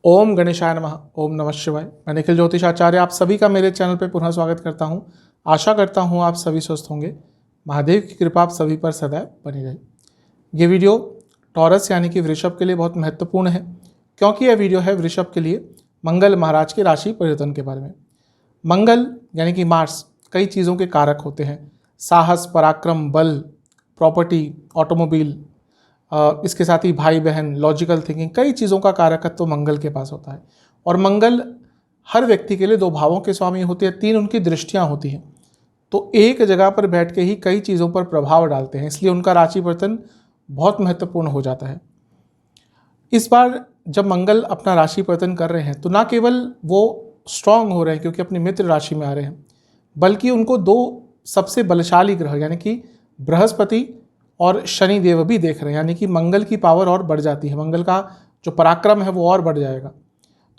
ओम गणेशाय नमः। ओम नमः शिवाय। मैं निखिल ज्योतिषाचार्य आप सभी का मेरे चैनल पर पुनः स्वागत करता हूं। आशा करता हूं आप सभी स्वस्थ होंगे। महादेव की कृपा आप सभी पर सदैव बनी रहे। ये वीडियो टॉरस यानी कि वृषभ के लिए बहुत महत्वपूर्ण है, क्योंकि यह वीडियो है वृषभ के लिए मंगल महाराज के राशि परिवर्तन के बारे में। मंगल यानी कि मार्स कई चीज़ों के कारक होते हैं। साहस, पराक्रम, बल, प्रॉपर्टी, ऑटोमोबाइल, इसके साथ ही भाई बहन, लॉजिकल थिंकिंग, कई चीज़ों का कारकत्व तो मंगल के पास होता है। और मंगल हर व्यक्ति के लिए दो भावों के स्वामी होते हैं, तीन उनकी दृष्टियां होती हैं, तो एक जगह पर बैठ के ही कई चीज़ों पर प्रभाव डालते हैं, इसलिए उनका राशि परिवर्तन बहुत महत्वपूर्ण हो जाता है। इस बार जब मंगल अपना राशि परिवर्तन कर रहे हैं तो ना केवल वो स्ट्रांग हो रहे हैं क्योंकि अपनी मित्र राशि में आ रहे हैं, बल्कि उनको दो सबसे बलशाली ग्रह यानी कि बृहस्पति और शनि देव भी देख रहे हैं, यानी कि मंगल की पावर और बढ़ जाती है, मंगल का जो पराक्रम है वो और बढ़ जाएगा।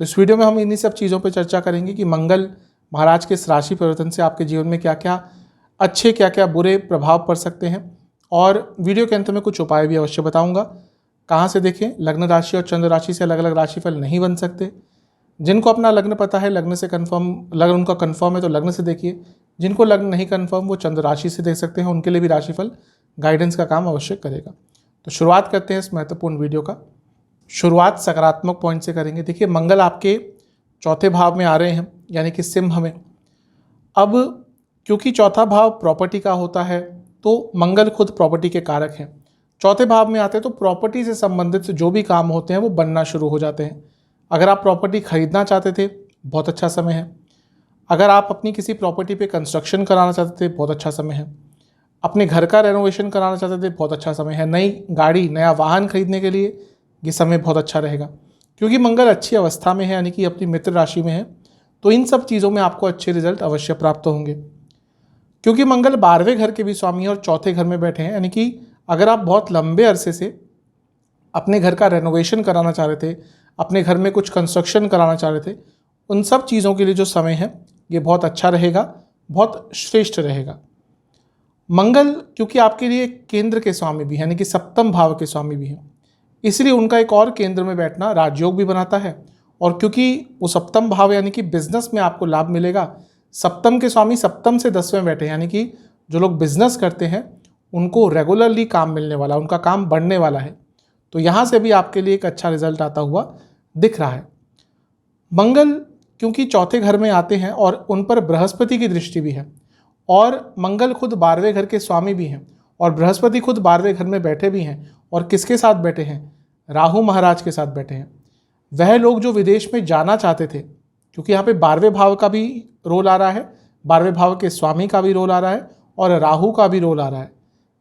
तो इस वीडियो में हम इन्हीं सब चीज़ों पर चर्चा करेंगे कि मंगल महाराज के इस राशि परिवर्तन से आपके जीवन में क्या क्या अच्छे क्या क्या बुरे प्रभाव पड़ सकते हैं, और वीडियो के अंत में कुछ उपाय भी अवश्य बताऊंगा। कहाँ से देखें, लग्न राशि और चंद्र राशि से अलग अलग राशिफल नहीं बन सकते। जिनको अपना लग्न पता है, लग्न से कन्फर्म, लग्न उनका कन्फर्म है तो लग्न से देखिए। जिनको लग्न नहीं कन्फर्म वो चंद्र राशि से देख सकते हैं, उनके लिए भी राशिफल गाइडेंस का काम अवश्य करेगा। तो शुरुआत करते हैं इस महत्वपूर्ण वीडियो का। शुरुआत सकारात्मक पॉइंट से करेंगे। देखिए, मंगल आपके चौथे भाव में आ रहे हैं, यानी कि सिंह में। अब क्योंकि चौथा भाव प्रॉपर्टी का होता है तो मंगल खुद प्रॉपर्टी के कारक हैं। चौथे भाव में आते हैं तो प्रॉपर्टी से संबंधित जो भी काम होते हैं वो बनना शुरू हो जाते हैं। अगर आप प्रॉपर्टी खरीदना चाहते थे, बहुत अच्छा समय है। अगर आप अपनी किसी प्रॉपर्टी पे कंस्ट्रक्शन कराना चाहते थे, बहुत अच्छा समय है। अपने घर का रेनोवेशन कराना चाहते थे, बहुत अच्छा समय है। नई गाड़ी, नया वाहन खरीदने के लिए ये समय बहुत अच्छा रहेगा, क्योंकि मंगल अच्छी अवस्था में है, यानी कि अपनी मित्र राशि में है। तो इन सब चीज़ों में आपको अच्छे रिजल्ट अवश्य प्राप्त होंगे, क्योंकि मंगल 12वें घर के भी स्वामी है और चौथे घर में बैठे हैं। यानी कि अगर आप बहुत लंबे अरसे से अपने घर का रेनोवेशन कराना चाह रहे थे, अपने घर में कुछ कंस्ट्रक्शन कराना चाह रहे थे, उन सब चीज़ों के लिए जो समय है ये बहुत अच्छा रहेगा, बहुत श्रेष्ठ रहेगा। मंगल क्योंकि आपके लिए केंद्र के स्वामी भी हैं, यानी कि सप्तम भाव के स्वामी भी हैं, इसलिए उनका एक और केंद्र में बैठना राजयोग भी बनाता है। और क्योंकि वो सप्तम भाव यानी कि बिजनेस में आपको लाभ मिलेगा। सप्तम के स्वामी सप्तम से 10वें बैठे, यानी कि जो लोग बिजनेस करते हैं उनको रेगुलरली काम मिलने वाला, उनका काम बढ़ने वाला है। तो यहाँ से भी आपके लिए एक अच्छा रिजल्ट आता हुआ दिख रहा है। मंगल क्योंकि चौथे घर में आते हैं और उन पर बृहस्पति की दृष्टि भी है, और मंगल खुद 12वें घर के स्वामी भी हैं, और बृहस्पति खुद 12वें घर में बैठे भी हैं। और किसके साथ बैठे हैं? राहु महाराज के साथ बैठे हैं। वह लोग जो विदेश में जाना चाहते थे, क्योंकि यहाँ पे 12वें भाव का भी रोल आ रहा है, 12वें भाव के स्वामी का भी रोल आ रहा है, और राहु का भी रोल आ रहा है।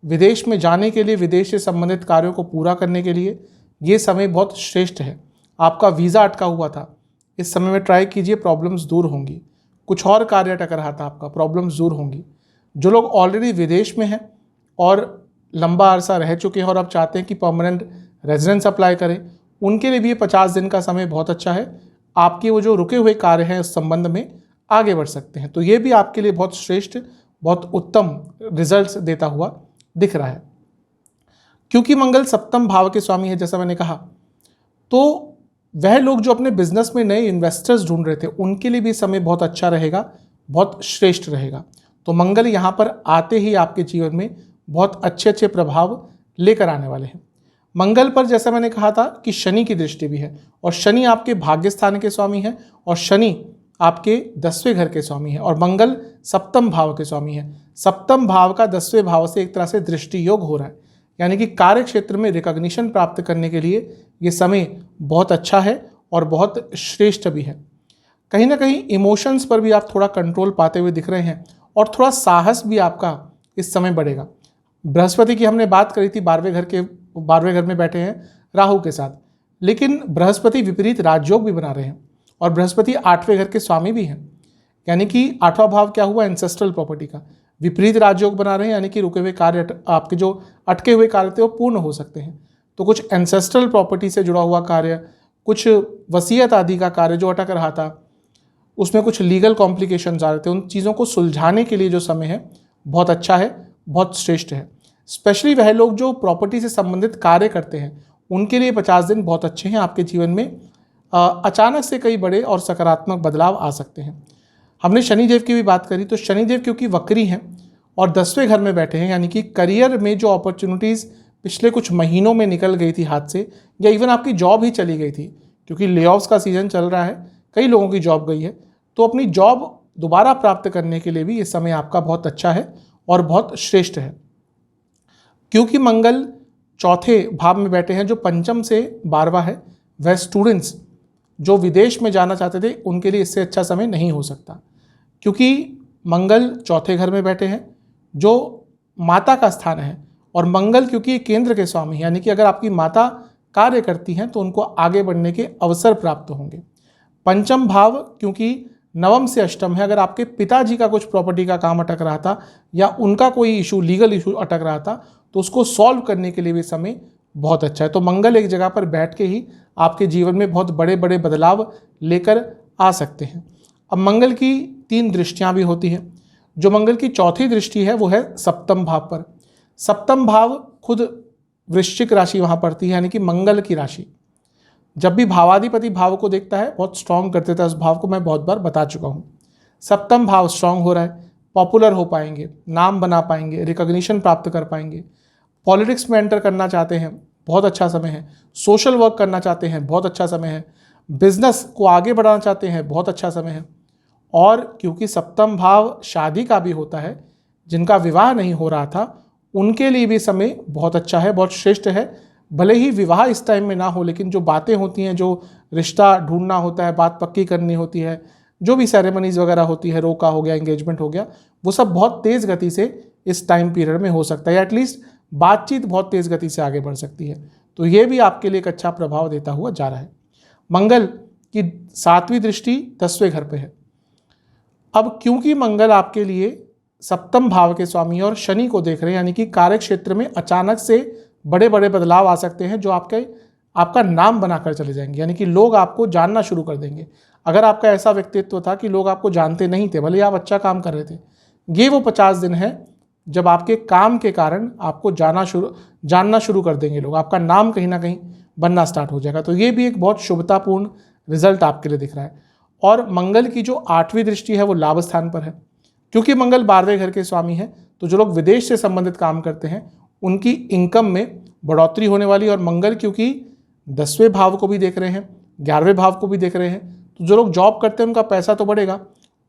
विदेश में जाने के लिए, विदेश से संबंधित कार्यों को पूरा करने के लिए ये समय बहुत श्रेष्ठ है। आपका वीज़ा अटका हुआ था, इस समय में ट्राई कीजिए, प्रॉब्लम्स दूर होंगी। कुछ और कार्य अटक रहा था आपका, प्रॉब्लम्स दूर होंगी। जो लोग ऑलरेडी विदेश में हैं और लंबा अरसा रह चुके हैं और अब चाहते हैं कि परमानेंट रेजिडेंस अप्लाई करें, उनके लिए भी ये 50 दिन का समय बहुत अच्छा है। आपके वो जो रुके हुए कार्य हैं उस संबंध में आगे बढ़ सकते हैं। तो ये भी आपके लिए बहुत श्रेष्ठ, बहुत उत्तम रिजल्ट्स देता हुआ दिख रहा है। क्योंकि मंगल सप्तम भाव के स्वामी है, जैसा मैंने कहा, तो वह लोग जो अपने बिजनेस में नए इन्वेस्टर्स ढूंढ रहे थे उनके लिए भी समय बहुत अच्छा रहेगा, बहुत श्रेष्ठ रहेगा। तो मंगल यहाँ पर आते ही आपके जीवन में बहुत अच्छे अच्छे प्रभाव लेकर आने वाले हैं। मंगल पर जैसा मैंने कहा था कि शनि की दृष्टि भी है, और शनि आपके भाग्य स्थान के स्वामी है, और शनि आपके 10वें घर के स्वामी है, और मंगल सप्तम भाव के स्वामी है। सप्तम भाव का 10वें भाव से एक तरह से दृष्टि योग हो रहा है, यानी कि कार्य क्षेत्र में रिकॉग्निशन प्राप्त करने के लिए ये समय बहुत अच्छा है और बहुत श्रेष्ठ भी है। कहीं ना कहीं इमोशंस पर भी आप थोड़ा कंट्रोल पाते हुए दिख रहे हैं, और थोड़ा साहस भी आपका इस समय बढ़ेगा। बृहस्पति की हमने बात करी थी, 12वें घर में बैठे हैं राहु के साथ, लेकिन बृहस्पति विपरीत राजयोग भी बना रहे हैं, और बृहस्पति 8वें घर के स्वामी भी हैं। यानी कि 8वां भाव क्या हुआ? एंसेस्ट्रल प्रॉपर्टी का विपरीत राजयोग बना रहे हैं, यानी कि रुके हुए कार्य, आपके जो अटके हुए कार्य थे वो पूर्ण हो सकते हैं। तो कुछ एंसेस्ट्रल प्रॉपर्टी से जुड़ा हुआ कार्य, कुछ वसीयत आदि का कार्य जो अटक रहा था, उसमें कुछ लीगल कॉम्प्लिकेशंस आ रहे थे, उन चीज़ों को सुलझाने के लिए जो समय है बहुत अच्छा है, बहुत श्रेष्ठ है। स्पेशली वह लोग जो प्रॉपर्टी से संबंधित कार्य करते हैं उनके लिए 50 दिन बहुत अच्छे हैं। आपके जीवन में अचानक से कई बड़े और सकारात्मक बदलाव आ सकते हैं। हमने शनिदेव की भी बात करी, तो शनिदेव क्योंकि वक्री हैं और 10वें घर में बैठे हैं, यानी कि करियर में जो अपॉर्चुनिटीज़ पिछले कुछ महीनों में निकल गई थी हाथ से, या इवन आपकी जॉब ही चली गई थी, क्योंकि लेऑफ्स का सीज़न चल रहा है, कई लोगों की जॉब गई है, तो अपनी जॉब दोबारा प्राप्त करने के लिए भी ये समय आपका बहुत अच्छा है और बहुत श्रेष्ठ है। क्योंकि मंगल चौथे भाव में बैठे हैं जो पंचम से 12वां है, वह स्टूडेंट्स जो विदेश में जाना चाहते थे उनके लिए इससे अच्छा समय नहीं हो सकता, क्योंकि मंगल चौथे घर में बैठे हैं जो माता का स्थान है, और मंगल क्योंकि केंद्र के स्वामी हैं, यानी कि अगर आपकी माता कार्य करती हैं तो उनको आगे बढ़ने के अवसर प्राप्त होंगे। पंचम भाव क्योंकि नवम से अष्टम है, अगर आपके पिताजी का कुछ प्रॉपर्टी का काम अटक रहा था या उनका कोई इशू, लीगल इशू अटक रहा था, तो उसको सॉल्व करने के लिए भी समय बहुत अच्छा है। तो मंगल एक जगह पर बैठ के ही आपके जीवन में बहुत बड़े बड़े बदलाव लेकर आ सकते हैं। अब मंगल की 3 दृष्टियां भी होती हैं। जो मंगल की चौथी दृष्टि है वो है सप्तम भाव पर। सप्तम भाव खुद वृश्चिक राशि वहाँ पड़ती है, यानी कि मंगल की राशि। जब भी भावाधिपति भाव को देखता है बहुत स्ट्रांग कर देता है उस भाव को, मैं बहुत बार बता चुका हूँ। सप्तम भाव स्ट्रांग हो रहा है, पॉपुलर हो पाएंगे, नाम बना पाएंगे, रिकॉग्निशन प्राप्त कर पाएंगे, पॉलिटिक्स में एंटर करना चाहते हैं बहुत अच्छा समय है, सोशल वर्क करना चाहते हैं बहुत अच्छा समय है, बिजनेस को आगे बढ़ाना चाहते हैं बहुत अच्छा समय है। और क्योंकि सप्तम भाव शादी का भी होता है, जिनका विवाह नहीं हो रहा था उनके लिए भी समय बहुत अच्छा है, बहुत श्रेष्ठ है। भले ही विवाह इस टाइम में ना हो, लेकिन जो बातें होती हैं, जो रिश्ता ढूंढना होता है, बात पक्की करनी होती है, जो भी सेरेमनीज वगैरह होती है, रोका हो गया, एंगेजमेंट हो गया, वो सब बहुत तेज़ गति से इस टाइम पीरियड में हो सकता है, या एटलीस्ट बातचीत बहुत तेज़ गति से आगे बढ़ सकती है। तो ये भी आपके लिए एक अच्छा प्रभाव देता हुआ जा रहा है। मंगल की 7वीं दृष्टि 10वें घर पे है। अब क्योंकि मंगल आपके लिए सप्तम भाव के स्वामी और शनि को देख रहे हैं, यानी कि कार्य क्षेत्र में अचानक से बड़े बड़े बदलाव आ सकते हैं जो आपका नाम बनाकर चले जाएंगे, यानी कि लोग आपको जानना शुरू कर देंगे। अगर आपका ऐसा व्यक्तित्व था कि लोग आपको जानते नहीं थे, भले आप अच्छा काम कर रहे थे, ये वो 50 दिन है जब आपके काम के कारण आपको जानना शुरू कर देंगे लोग, आपका नाम कहीं ना कहीं बनना स्टार्ट हो जाएगा। तो ये भी एक बहुत शुभतापूर्ण रिजल्ट आपके लिए दिख रहा है। और मंगल की जो 8वीं दृष्टि है वो लाभ स्थान पर है। क्योंकि मंगल 12वें घर के स्वामी है, तो जो लोग विदेश से संबंधित काम करते हैं उनकी इनकम में बढ़ोतरी होने वाली। और मंगल क्योंकि 10वें भाव को भी देख रहे हैं, 11वें भाव को भी देख रहे हैं, तो जो लोग जॉब करते हैं उनका पैसा तो बढ़ेगा।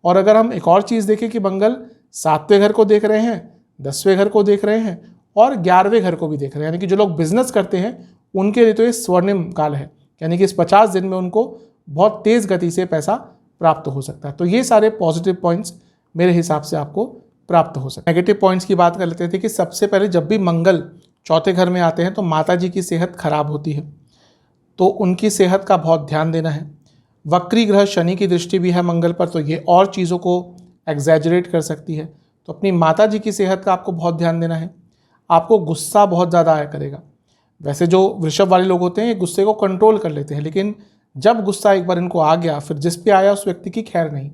और अगर हम एक और चीज़ देखें कि मंगल 7वें घर को देख रहे हैं, 10वें घर को देख रहे हैं और 11वें घर को भी देख रहे हैं, यानी कि जो लोग बिजनेस करते हैं उनके लिए तो ये स्वर्णिम काल है, यानी कि इस 50 दिन में उनको बहुत तेज़ गति से पैसा प्राप्त हो सकता है। तो ये सारे पॉजिटिव पॉइंट्स मेरे हिसाब से आपको प्राप्त हो सकते हैं। नेगेटिव पॉइंट्स की बात कर लेते थे कि सबसे पहले जब भी मंगल चौथे घर में आते हैं तो माता जी की सेहत खराब होती है, तो उनकी सेहत का बहुत ध्यान देना है। वक्री ग्रह शनि की दृष्टि भी है मंगल पर, तो ये और चीज़ों को एग्जैजरेट कर सकती है। तो अपनी माता जी की सेहत का आपको बहुत ध्यान देना है। आपको गुस्सा बहुत ज़्यादा आया करेगा। वैसे जो वृषभ वाले लोग होते हैं ये गुस्से को कंट्रोल कर लेते हैं, लेकिन जब गुस्सा एक बार इनको आ गया फिर जिस पे आया उस व्यक्ति की खैर नहीं।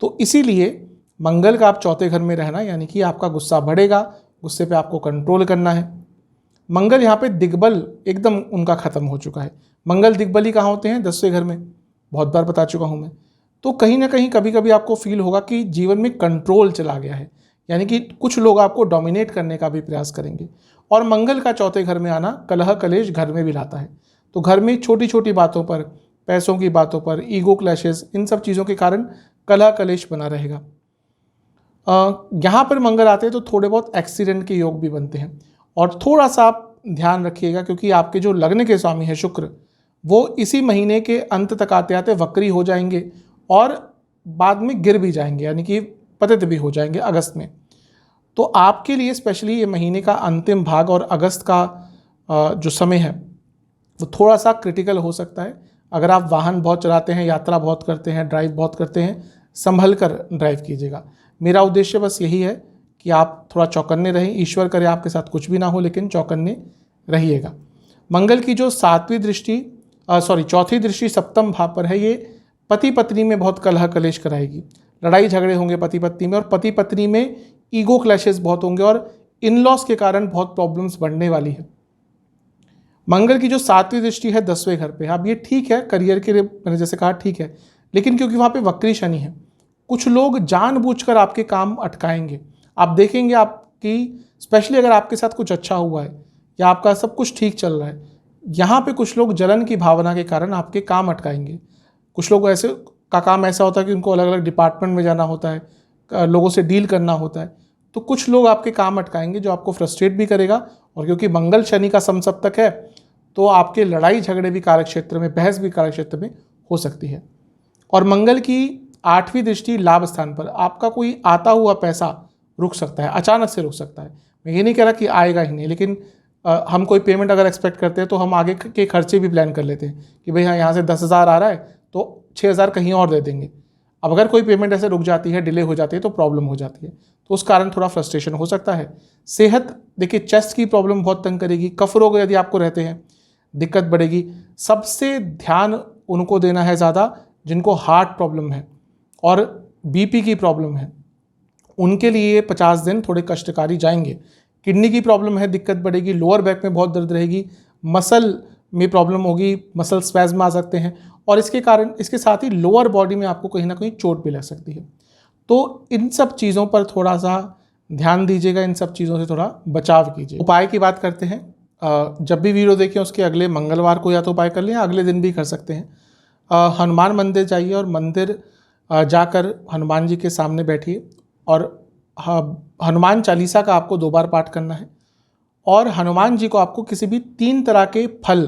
तो इसीलिए मंगल का आप चौथे घर में रहना, यानी कि आपका गुस्सा बढ़ेगा, गुस्से पे आपको कंट्रोल करना है। मंगल यहाँ पे दिग्बल एकदम उनका खत्म हो चुका है। मंगल दिग्बली कहाँ होते हैं? 10वें घर में, बहुत बार बता चुका हूँ मैं। तो कहीं ना कहीं कभी कभी आपको फील होगा कि जीवन में कंट्रोल चला गया है, यानी कि कुछ लोग आपको डोमिनेट करने का भी प्रयास करेंगे। और मंगल का चौथे घर में आना कलह कलेश घर में भी लाता है, तो घर में छोटी छोटी बातों पर, पैसों की बातों पर, ईगो क्लैशेस, इन सब चीज़ों के कारण कलह कलेश बना रहेगा। यहाँ पर मंगल आते हैं तो थोड़े बहुत एक्सीडेंट के योग भी बनते हैं। और थोड़ा सा आप ध्यान रखिएगा क्योंकि आपके जो लग्न के स्वामी है शुक्र, वो इसी महीने के अंत तक आते आते वक्री हो जाएंगे और बाद में गिर भी जाएंगे, यानी कि पतित भी हो जाएंगे अगस्त में। तो आपके लिए स्पेशली ये महीने का अंतिम भाग और अगस्त का जो समय है वो थोड़ा सा क्रिटिकल हो सकता है। अगर आप वाहन बहुत चलाते हैं, यात्रा बहुत करते हैं, ड्राइव बहुत करते हैं, संभल कर ड्राइव कीजिएगा। मेरा उद्देश्य बस यही है कि आप थोड़ा चौकन्ने रहें। ईश्वर करे आपके साथ कुछ भी ना हो, लेकिन चौकन्ने रहिएगा। मंगल की जो चौथी दृष्टि सप्तम भाव पर है, ये पति पत्नी में बहुत कलह कलेश कराएगी। लड़ाई झगड़े होंगे पति पत्नी में, और पति पत्नी में ईगो क्लैशेस बहुत होंगे, और इन लॉस के कारण बहुत प्रॉब्लम्स बढ़ने वाली है। मंगल की जो 7वीं दृष्टि है 10वें घर पे, अब ये ठीक है करियर के लिए, मैंने जैसे कहा ठीक है, लेकिन क्योंकि वहाँ पे वक्री शनि है, कुछ लोग जानबूझकर आपके काम अटकाएंगे। आप देखेंगे आपकी, स्पेशली अगर आपके साथ कुछ अच्छा हुआ है या आपका सब कुछ ठीक चल रहा है, यहाँ पे कुछ लोग जलन की भावना के कारण आपके काम अटकाएंगे। कुछ लोग ऐसे का काम ऐसा होता है कि उनको अलग अलग डिपार्टमेंट में जाना होता है, लोगों से डील करना होता है, तो कुछ लोग आपके काम अटकाएंगे जो आपको फ्रस्ट्रेट भी करेगा। और क्योंकि मंगल शनि का समसप्तक है तो आपके लड़ाई झगड़े भी कार्यक्षेत्र में, बहस भी कार्यक्षेत्र में हो सकती है। और मंगल की 8वीं दृष्टि लाभ स्थान पर, आपका कोई आता हुआ पैसा रुक सकता है, अचानक से रुक सकता है। मैं ये नहीं कह रहा कि आएगा ही नहीं, लेकिन हम कोई पेमेंट अगर एक्सपेक्ट करते हैं तो हम आगे के खर्चे भी प्लान कर लेते हैं कि भाई हाँ यहाँ से 10,000 आ रहा है तो 6,000 कहीं और दे देंगे। अब अगर कोई पेमेंट ऐसे रुक जाती है, डिले हो जाती है, तो प्रॉब्लम हो जाती है, तो उस कारण थोड़ा फ्रस्ट्रेशन हो सकता है। सेहत देखिए, चेस्ट की प्रॉब्लम बहुत तंग करेगी, कफ रोग यदि आपको रहते हैं दिक्कत बढ़ेगी। सबसे ध्यान उनको देना है ज़्यादा जिनको हार्ट प्रॉब्लम है और बीपी की प्रॉब्लम है, उनके लिए 50 दिन थोड़े कष्टकारी जाएंगे। किडनी की प्रॉब्लम है, दिक्कत बढ़ेगी, लोअर बैक में बहुत दर्द रहेगी, मसल में प्रॉब्लम होगी, मसल स्पैज़म आ सकते हैं, और इसके कारण, इसके साथ ही लोअर बॉडी में आपको कहीं ना कहीं चोट भी लग सकती है। तो इन सब चीज़ों पर थोड़ा सा ध्यान दीजिएगा, इन सब चीज़ों से थोड़ा बचाव कीजिए। उपाय की बात करते हैं, जब भी वीडियो देखें उसके अगले मंगलवार को या तो उपाय कर लें या अगले दिन भी कर सकते हैं। हनुमान मंदिर जाइए और मंदिर जाकर हनुमान जी के सामने बैठिए और हनुमान चालीसा का आपको 2 बार पाठ करना है। और हनुमान जी को आपको किसी भी 3 तरह के फल,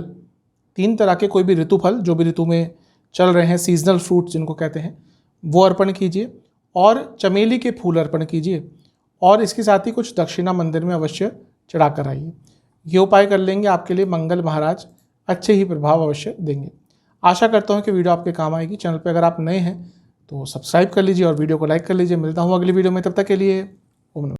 3 तरह के कोई भी ऋतु फल जो भी ऋतु में चल रहे हैं, सीजनल फ्रूट्स जिनको कहते हैं, वो अर्पण कीजिए और चमेली के फूल अर्पण कीजिए, और इसके साथ ही कुछ दक्षिणा मंदिर में अवश्य चढ़ा कर आइए। ये उपाय कर लेंगे, आपके लिए मंगल महाराज अच्छे ही प्रभाव अवश्य देंगे। आशा करता हूँ कि वीडियो आपके काम आएगी। चैनल पर अगर आप नए हैं तो सब्सक्राइब कर लीजिए और वीडियो को लाइक कर लीजिए। मिलता हूँ अगली वीडियो में, तब तक के लिए ओम नमः।